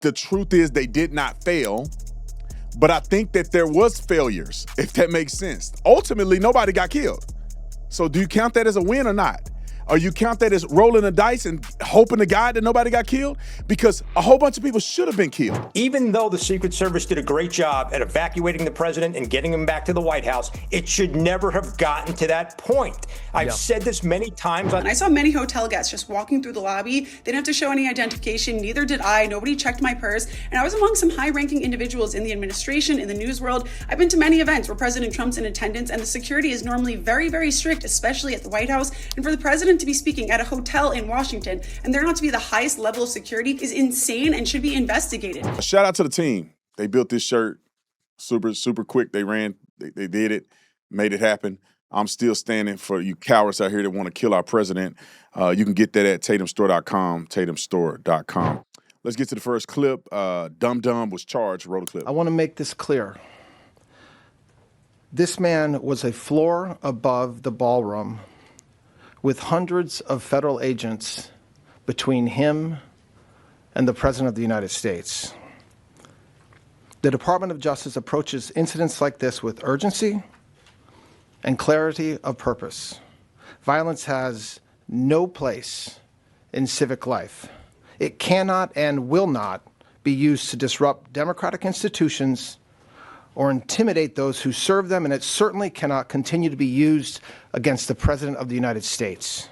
The truth is they did not fail, but I think that there was failures, if that makes sense. Ultimately, nobody got killed. So do you count that as a win or not? Or you count that as rolling the dice and hoping to God that nobody got killed? Because a whole bunch of people should have been killed. Even though the Secret Service did a great job at evacuating the president and getting him back to the White House, it should never have gotten to that point. I've said this many times. I saw many hotel guests just walking through the lobby. They didn't have to show any identification. Neither did I. Nobody checked my purse. And I was among some high-ranking individuals in the administration, in the news world. I've been to many events where President Trump's in attendance, and the security is normally very, very strict, especially at the White House. And for the president to be speaking at a hotel in Washington and there not to be the highest level of security is insane and should be investigated. Shout out to the team. They built this shirt super quick. They ran, they did it, made it happen. I'm still standing for you cowards out here that want to kill our president. You can get that at tatumstore.com, tatumstore.com. Let's get to the first clip. Dum Dum was charged. Roll the clip. I want to make this clear. This man was a floor above the ballroom with hundreds of federal agents between him and the President of the United States. The Department of Justice approaches incidents like this with urgency and clarity of purpose. Violence has no place in civic life. It cannot and will not be used to disrupt democratic institutions or intimidate those who serve them, and it certainly cannot continue to be used against the President of the United States.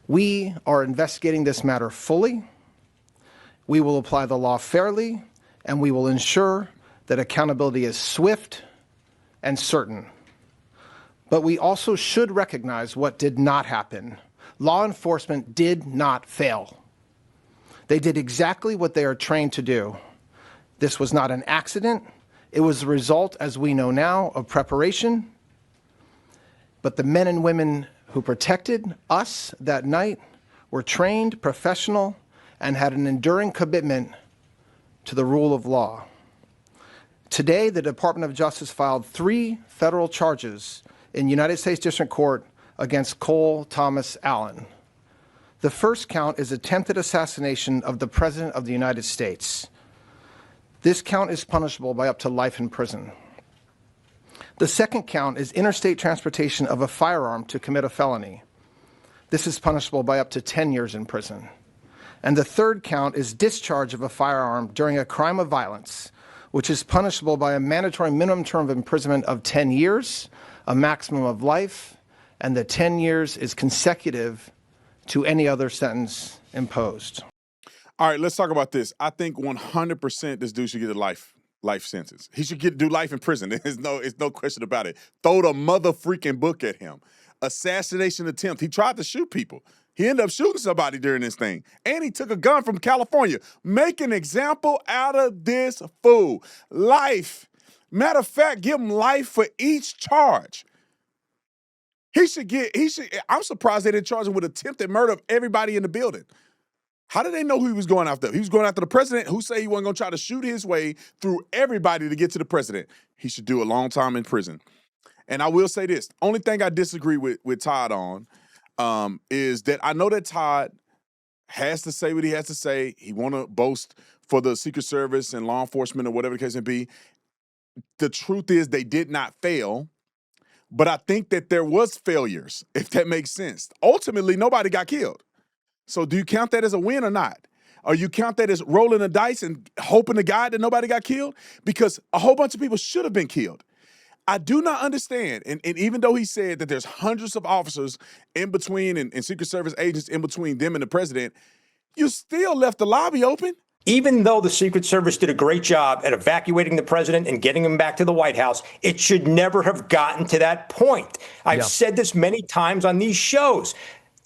We are investigating this matter fully. We will apply the law fairly, and we will ensure that accountability is swift and certain. But we also should recognize what did not happen. Law enforcement did not fail. They did exactly what they are trained to do. This was not an accident. It was the result, as we know now, of preparation. But the men and women who protected us that night were trained, professional, and had an enduring commitment to the rule of law. Today, the Department of Justice filed 3 federal charges in United States District Court against Cole Thomas Allen. The first count is attempted assassination of the President of the United States. This count is punishable by up to life in prison. The second count is interstate transportation of a firearm to commit a felony. This is punishable by up to 10 years in prison. And the third count is discharge of a firearm during a crime of violence, which is punishable by a mandatory minimum term of imprisonment of 10 years, a maximum of life, and the 10 years is consecutive to any other sentence imposed. All right, let's talk about this. I think 100% this dude should get a life sentence. He should do life in prison. There's no question about it. Throw the mother freaking book at him. Assassination attempt. He tried to shoot people. He ended up shooting somebody during this thing. And he took a gun from California. Make an example out of this fool. Life. Matter of fact, give him life for each charge. I'm surprised they didn't charge him with attempted murder of everybody in the building. How did they know who he was going after? He was going after the president, who said he wasn't going to try to shoot his way through everybody to get to the president. He should do a long time in prison. And I will say this. Only thing I disagree with Todd on is that I know that Todd has to say what he has to say. He want to boast for the Secret Service and law enforcement or whatever the case may be. The truth is they did not fail, but I think that there was failures, if that makes sense. Ultimately, nobody got killed. So do you count that as a win or not? Or you count that as rolling the dice and hoping to God that nobody got killed? Because a whole bunch of people should have been killed. I do not understand, and even though he said that there's hundreds of officers in between and Secret Service agents in between them and the president, you still left the lobby open. Even though the Secret Service did a great job at evacuating the president and getting him back to the White House, it should never have gotten to that point. I've said this many times on these shows.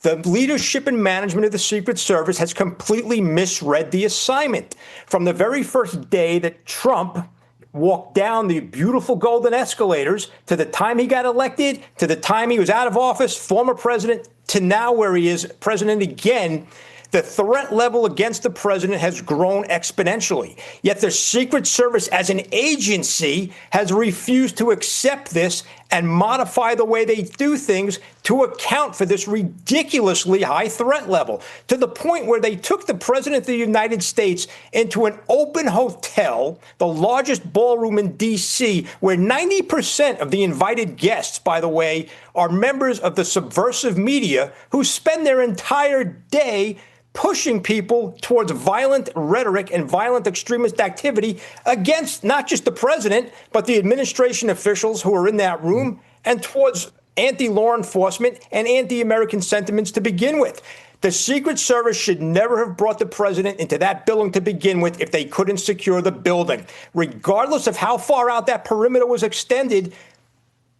The leadership and management of the Secret Service has completely misread the assignment. From the very first day that Trump walked down the beautiful golden escalators to the time he got elected, to the time he was out of office, former president, to now where he is president again, the threat level against the president has grown exponentially. Yet the Secret Service as an agency has refused to accept this and modify the way they do things to account for this ridiculously high threat level, to the point where they took the president of the United States into an open hotel, the largest ballroom in D.C., where 90% of the invited guests, by the way, are members of the subversive media who spend their entire day pushing people towards violent rhetoric and violent extremist activity against not just the president, but the administration officials who are in that room, and towards anti-law enforcement and anti-American sentiments to begin with. The Secret Service should never have brought the president into that building to begin with if they couldn't secure the building. Regardless of how far out that perimeter was extended,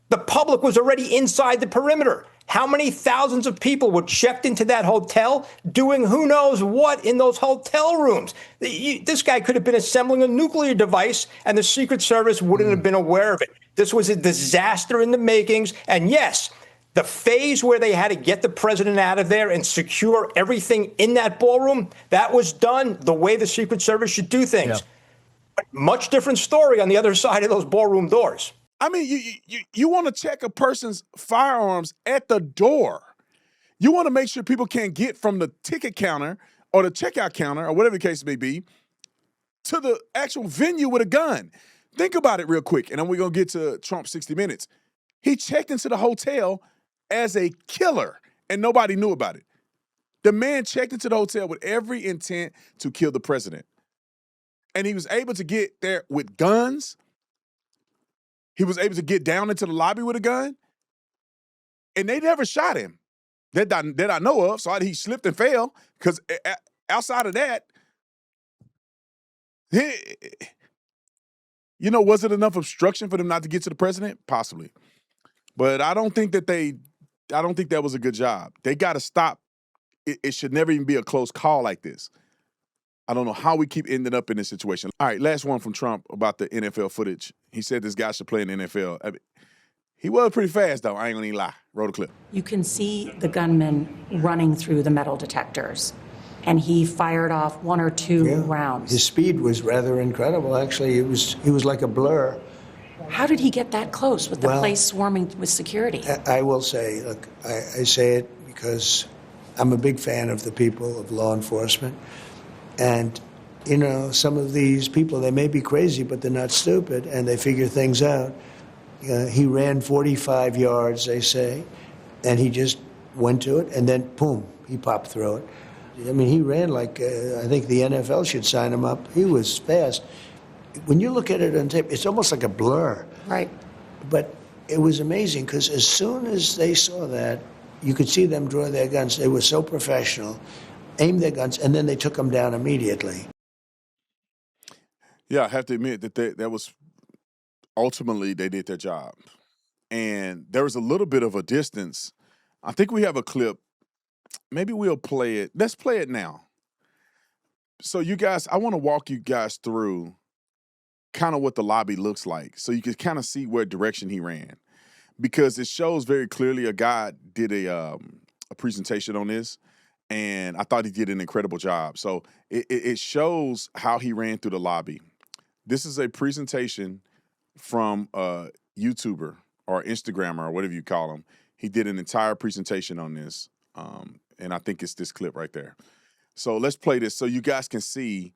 the public was already inside the perimeter. How many thousands of people were checked into that hotel doing who knows what in those hotel rooms? This guy could have been assembling a nuclear device and the Secret Service wouldn't have been aware of it. This was a disaster in the makings. And yes, the phase where they had to get the president out of there and secure everything in that ballroom, that was done the way the Secret Service should do things. Yeah. Much different story on the other side of those ballroom doors. I mean, you want to check a person's firearms at the door. You want to make sure people can't get from the ticket counter or the checkout counter or whatever the case may be to the actual venue with a gun. Think about it real quick, and then we're going to get to Trump 60 Minutes. He checked into the hotel as a killer, and nobody knew about it. The man checked into the hotel with every intent to kill the president. And he was able to get there with guns. He was able to get down into the lobby with a gun, and they never shot him that I know of. So he slipped and fell, because outside of that, was it enough obstruction for them not to get to the president? Possibly. But I don't think that was a good job. They got to stop. It should never even be a close call like this. I don't know how we keep ending up in this situation. All right, last one from Trump about the NFL footage. He said this guy should play in the NFL. I mean, he was pretty fast, though. I ain't gonna even lie. Roll the clip. You can see the gunman running through the metal detectors, and he fired off one or two rounds. His speed was rather incredible. Actually, he was like a blur. How did he get that close with the place swarming with security? I will say, look, I say it because I'm a big fan of the people of law enforcement. And, some of these people, they may be crazy, but they're not stupid, and they figure things out. He ran 45 yards, they say, and he just went to it, and then, boom, he popped through it. I mean, he ran like, I think the NFL should sign him up. He was fast. When you look at it on tape, it's almost like a blur. Right. But it was amazing, because as soon as they saw that, you could see them draw their guns. They were so professional. Aimed their guns, and then they took them down immediately. Yeah, I have to admit that was ultimately they did their job. And there was a little bit of a distance. I think we have a clip. Maybe we'll play it. Let's play it now. So you guys, I want to walk you guys through kind of what the lobby looks like, so you can kind of see where direction he ran. Because it shows very clearly a guy did a presentation on this, and I thought he did an incredible job. So it shows how he ran through the lobby. This is a presentation from a YouTuber or Instagrammer or whatever you call him. He did an entire presentation on this, and I think it's this clip right there. So let's play this so you guys can see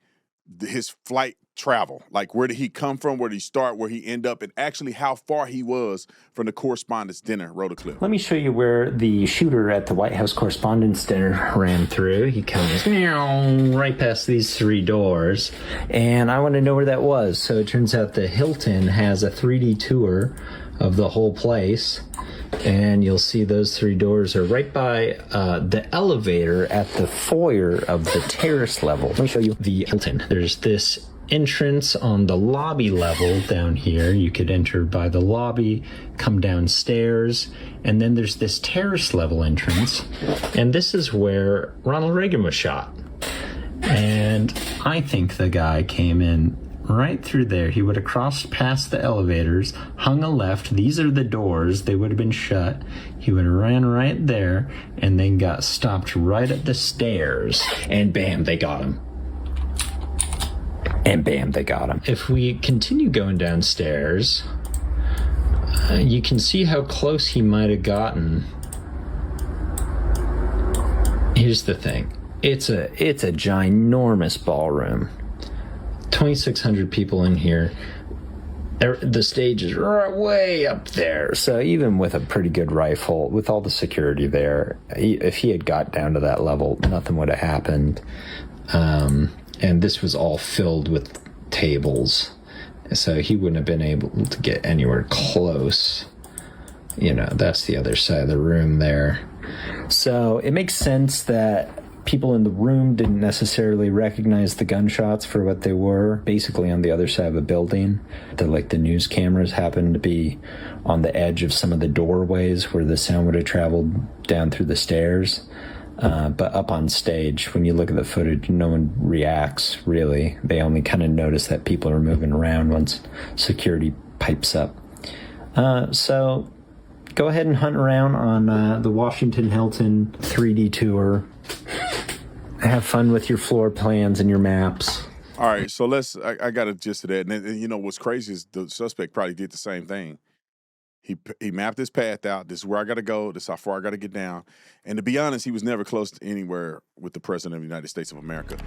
his flight travel. Like, where did he come from? Where did he start? Where he end up? And actually how far he was from the Correspondents' Dinner. Roll the clip. Let me show you where the shooter at the White House Correspondents' Dinner ran through. He comes right past these three doors, and I want to know where that was. So it turns out the Hilton has a 3D tour of the whole place, and you'll see those three doors are right by the elevator at the foyer of the terrace level. Let me show you the Hilton. There's this entrance on the lobby level down here. You could enter by the lobby, come downstairs, and then there's this terrace level entrance, and this is where Ronald Reagan was shot. And I think the guy came in right through there. He would have crossed past the elevators, hung a left. These are the doors. They would have been shut. He would have ran right there and then got stopped right at the stairs. And bam, they got him. And bam, they got him. If we continue going downstairs, you can see how close he might have gotten Here's the thing. It's a ginormous ballroom. 2,600 people in here. The stage is way up there. So even with a pretty good rifle, with all the security there, if he had got down to that level, nothing would have happened. And this was all filled with tables. So he wouldn't have been able to get anywhere close. You know, that's the other side of the room there. So it makes sense that people in the room didn't necessarily recognize the gunshots for what they were, basically on the other side of a building. The news cameras happened to be on the edge of some of the doorways where the sound would have traveled down through the stairs. But up on stage, when you look at the footage, no one reacts, really. They only kind of notice that people are moving around once security pipes up. So go ahead and hunt around on the Washington Hilton 3D tour. Have fun with your floor plans and your maps. All right, so I got a gist of that. And you know what's crazy is the suspect probably did the same thing. He mapped his path out. This is where I got to go. This is how far I got to get down. And to be honest, he was never close to anywhere with the President of the United States of America.